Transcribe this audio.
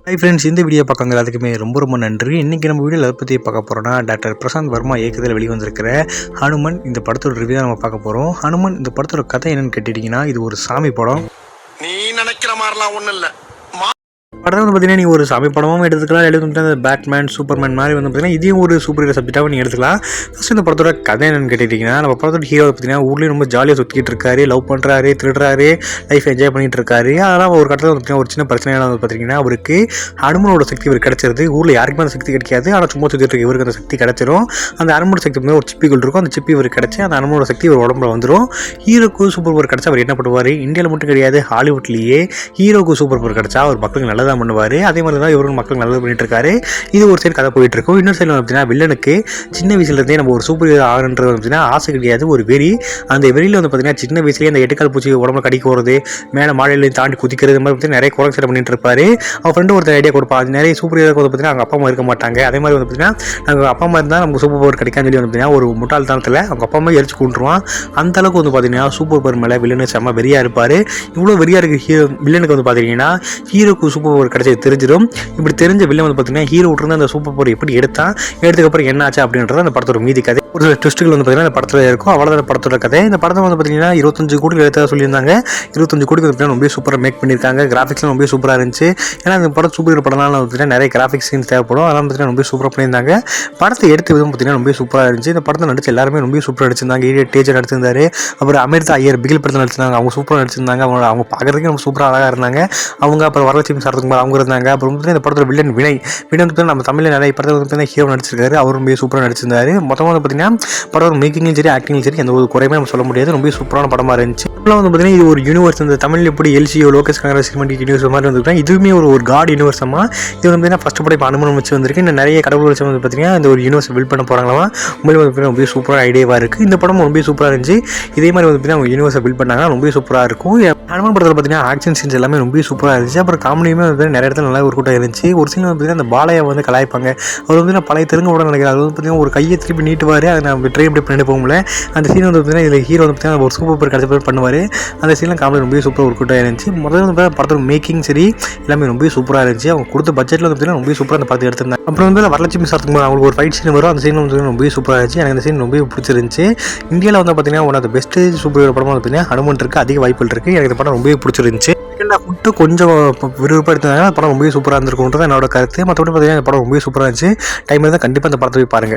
Hi friends, இந்த video பார்க்குறவங்க எல்லாத்துக்குமே ரொம்ப ரொம்ப நன்றி. இன்றைக்கி நம்ம வீடியோவில் எதை பற்றி பார்க்க போகிறோம்னா, டாக்டர் பிரசாந்த் வர்மா இயக்கத்தில் வெளிவந்திருக்கிற ஹனுமன் இந்த படத்தோட ரிவ்யூ தான் நம்ம பார்க்க போகிறோம். ஹனுமன் இந்த படத்தோட கதை என்னென்னு கேட்டுட்டிங்கன்னா, இது ஒரு சாமி படம். நீ நினைக்கிற மாதிரிலாம் ஒன்றும் இல்லை. படம் வந்து பார்த்தீங்கன்னா நீங்கள் ஒரு சாமி படமும் எடுத்துக்கலாம், எழுதி பேட்மேன் சூப்பர்மேன் மாதிரி வந்து பார்த்தீங்கன்னா இதையும் ஒரு சூப்பர் ஹீரோ சப்ஜெக்டாகவும் நீங்கள் எடுத்துக்கலாம். ஃபஸ்ட் இந்த படத்தோட கதை என்னென்னு கேட்டுட்டிங்கன்னா, நம்ம படத்தோட ஹீரோ பார்த்தீங்கன்னா ஊர்லேயும் ரொம்ப ஜாலியாக சுற்றிக்கிட்டு இருக்காரு, லவ் பண்ணுறாரு, திருடுறாரு, லைஃப் என்ஜாய் பண்ணிகிட்டு இருக்காரு. அதெல்லாம் ஒரு கட்டத்தில் வந்து பார்த்தீங்கன்னா ஒரு சின்ன பிரச்சனையான வந்து பார்த்தீங்கன்னா அவருக்கு ஹனுமனோட சக்தி இவர் கிடச்சிருது. ஊரில் யாருக்குமே அந்த சக்தி கிடைக்காது, ஆனால் சும்மா சுற்றிட்டு இருக்கு இவருக்கு அந்த சக்தி கிடச்சிரும். அந்த ஹனுமனோட சக்தி வந்து ஒரு சிப்பிகள் இருக்கும், அந்த சிப்பி இவர் கிடச்சி அந்த ஹனுமனோட சக்தி ஒரு உடம்புல வந்துடும். ஹீரோக்கு சூப்பர் பவர் கிடச்சா அவர் என்ன பண்ணுவார், இந்தியாவில் மட்டும் கிடையாது ஹாலிவுட்லேயே ஹீரோக்கு சூப்பர் பவர் கிடச்சா அவர் மக்களுக்கு நல்லதாக பண்ணுவார். அதே மாதிரி தான் இவரும் மக்கள் நல்லது பண்ணிட்டு இருக்காரு. இது ஒரு சைடு கதை போயிட்டு இருக்கும். இன்னொரு சைடில் பார்த்தீங்கன்னா வில்லனுக்கு சின்ன வயசுலேருந்தே நம்ம ஒரு சூப்பர் ஹீரோ ஆகணுன்றது பார்த்தீங்கன்னா ஆசை கிடையாது, ஒரு வெறி. அந்த வெறியில் வந்து பார்த்தீங்கன்னா சின்ன வயசுலேயே அந்த எட்டுக்கால் பூச்சி உடம்புல கடிக்க போகிறது, மேலே மாலையிலையும் தாண்டி குதிக்கிறது மாதிரி பார்த்தீங்கன்னா நிறைய குறை சட்டை பண்ணிட்டு இருப்பாரு. அவன் ஃப்ரெண்டு ஒருத்தர் ஐடியா கொடுப்பா, அது நிறைய சூப்பர் ஹீரோக்கு வந்து பார்த்தீங்கன்னா அவங்க அப்பா அம்மா இருக்க மாட்டாங்க. அதே மாதிரி வந்து பார்த்தீங்கன்னா நாங்கள் அப்பா அம்மா இருந்தால் நமக்கு சூப்பர் பவர் கிடைக்கான்னு சொல்லி வந்து பார்த்தீங்கன்னா ஒரு முட்டாள்தனத்தில் அவங்க அப்பா அம்மா எரிச்சு கொண்டுருவான். அந்த அளவுக்கு வந்து பார்த்தீங்கன்னா சூப்பர் பவர் மேலே வில்லனு செம்ம வெறியாக இருப்பார். இவ்வளோ வெறியாக இருக்க வில்லனுக்கு வந்து பார்த்தீங்கன்னா ஹீரோக்கு சூப்பர் பவர் கிடைச்சது தெரிஞ்சிடும். இப்படி தெரிஞ்ச வில்லன் வந்து பார்த்தீங்கன்னா ஹீரோ விட்டுருந்து அந்த சூப்பர் பவர் எப்படி எடுத்ததுக்கப்புறம் என்ன ஆச்சு அப்படின்றது அந்த படத்தோட மீதி கதை. ஒரு சில ட்விஸ்ட்டுகள் வந்து பார்த்தீங்கன்னா இந்த படத்தில் இருக்கும். அவ்வளோதான் படத்தோட கதை. இந்த படத்தை வந்து பார்த்தீங்கன்னா 25 கோடி எடுத்ததாக சொல்லியிருந்தாங்க. 25 கோடிக்கு வந்து ரொம்ப சூப்பராக மேக் பண்ணியிருக்காங்க. கிராஃபிக்ஸ்லாம் ரொம்ப சூப்பராக இருந்துச்சு. ஏன்னா இந்த படம் சூப்பர் ஹீரோ படம்னால வந்து பார்த்தீங்கன்னா நிறைய கிராஃபிக்ஸ் சீன்ஸ் தேவைப்படும். அதெல்லாம் பார்த்தீங்கன்னா ரொம்ப சூப்பராக பண்ணியிருந்தாங்க. படத்தை எடுத்த விதம் பார்த்தீங்கன்னா ரொம்ப சூப்பராக இருந்துச்சு. இந்த படத்தை நடிச்சு எல்லாருமே ரொம்ப சூப்பராக நடிச்சிருந்தாங்க. ஈடியட் டீச்சர் நடிச்சிருந்தாரு, அப்புறம் அமிர்தா ஐயர் பிகில் படத்தில் நடிச்சிருந்தாங்க. அவங்க சூப்பராக நடிச்சிருந்தாங்க. அவங்க பார்க்குறதுக்கு ரொம்ப சூப்பராக அழகாக இருந்தாங்க. அவங்க அப்புறம் வரலட்சுமி சரத்குமார் அவங்க இருந்தாங்க. அப்புறம் வந்து இந்த படத்தோட வில்லன் வினய் வந்து நம்ம தமிழில் நிறைய படத்தில் வந்து ஹீரோ நடிச்சிருக்காரு. அவரும் ரொம்ப சூப்பராக நடிச்சிருந்தாரு. மொத்தமாக வந்து பார்த்தீங்கன்னா படம் மேக்கிங்கும் சரி ஆக்டிங்கும் சரி எந்த ஒரு குறையுமே நம்ம சொல்ல முடியாது. ரொம்ப சூப்பரான படமாக இருந்துச்சு. இப்போலாம் வந்து பார்த்தீங்கன்னா இது ஒரு யூனிவர்ஸ், இந்த தமிழில் எப்படி LCO Lokesh Kanagaraj cinematic universe மாதிரி வந்துருக்காங்க. இதுவுமே ஒரு காட் யூனிவர்ஸமாக இது வந்து பார்த்தீங்கன்னா ஃபஸ்ட் படம் இப்போ அனுமனம் வச்சு வந்திருக்கு. இந்த நிறைய கடவுள் வச்சு வந்து பார்த்தீங்கன்னா இந்த ஒரு யூனிவர்ஸ் பில்ட் பண்ண போகிறாங்களா உண்மையிலே வந்து பார்த்தீங்கன்னா ரொம்ப சூப்பராக ஐடியாவாக இருக்குது. இந்த படம் ரொம்ப சூப்பராக இருந்துச்சு. இதே மாதிரி வந்து பார்த்தீங்கன்னா அவங்க யூனிவர்ஸை பில்ட் பண்ணாங்கன்னா ரொம்ப சூப்பராக இருக்கும். அனுமன் படத்தில் பார்த்தீங்கன்னா ஆக்ஷன் சீன்ஸ் எல்லாமே ரொம்ப சூப்பராக இருந்துச்சு. அப்புறம் காமெடியுமே வந்து நிறைய இடத்துல நல்லா ஒரு கூட்டம் இருந்துச்சு. ஒரு சீன் வந்து பார்த்தீங்கன்னா அந்த பாலையை வந்து கலாய்ப்பாங்க. அவர் வந்து நான் பழைய தெலுங்கு உடனே நினைக்கிறேன். அது வந்து பார்த்தீங்கன்னா ஒரு கையை திருப்பி நீட்டுவார், அதை நான் ட்ரை எப்படி பண்ணிட்டு போகல. அந்த சீன் வந்து பார்த்தீங்கன்னா இதில் ஹீரோ வந்து பார்த்தீங்கன்னா ஒரு சூப்பர் பவர் கிடச்ச பண்ணுவார். அந்த சீன்லாம் காமெடி ரொம்ப சூப்பராக ஒரு கூட்டம் இருந்துச்சு. முதல்ல வந்து படத்தோட மேக்கிங் சரி எல்லாமே ரொம்ப சூப்பராக இருந்துச்சு. அவங்க கொடுத்த பட்ஜெட்டில் வந்து பார்த்தீங்கன்னா ரொம்ப சூப்பராக அந்த படத்தை எடுத்திருந்தாங்க. அப்புறம் வந்து வரலட்சுமி சரத்குமார் அவங்களுக்கு ஒரு ஃபைட் சீன் வரும். அந்த சீன் வந்து ரொம்ப சூப்பராக இருந்துச்சு. எனக்கு அந்த சீன் ரொம்ப பிடிச்சிருந்துச்சு. இந்தியாவில் வந்து பார்த்தீங்கன்னா one of the best super hero படமாக வந்து பார்த்தீங்கன்னா ஹனுமன் இருக்குது, அதிக வாய்ப்புகள் இருக்குது. எனக்கு இந்த படம் ரொம்ப பிடிச்சிருந்துச்சு. மட்டும் கொஞ்சம் விருப்பம் எடுத்ததுனால படம் ரொம்ப சூப்பராக இருந்திருக்குன்றது என்னோட கருத்து. மற்றபடி பார்த்தீங்கன்னா இந்த படம் ரொம்ப சூப்பராக இருந்துச்சு. டைம் இருந்தால் கண்டிப்பாக இந்த படத்தை போய் பாருங்கள்.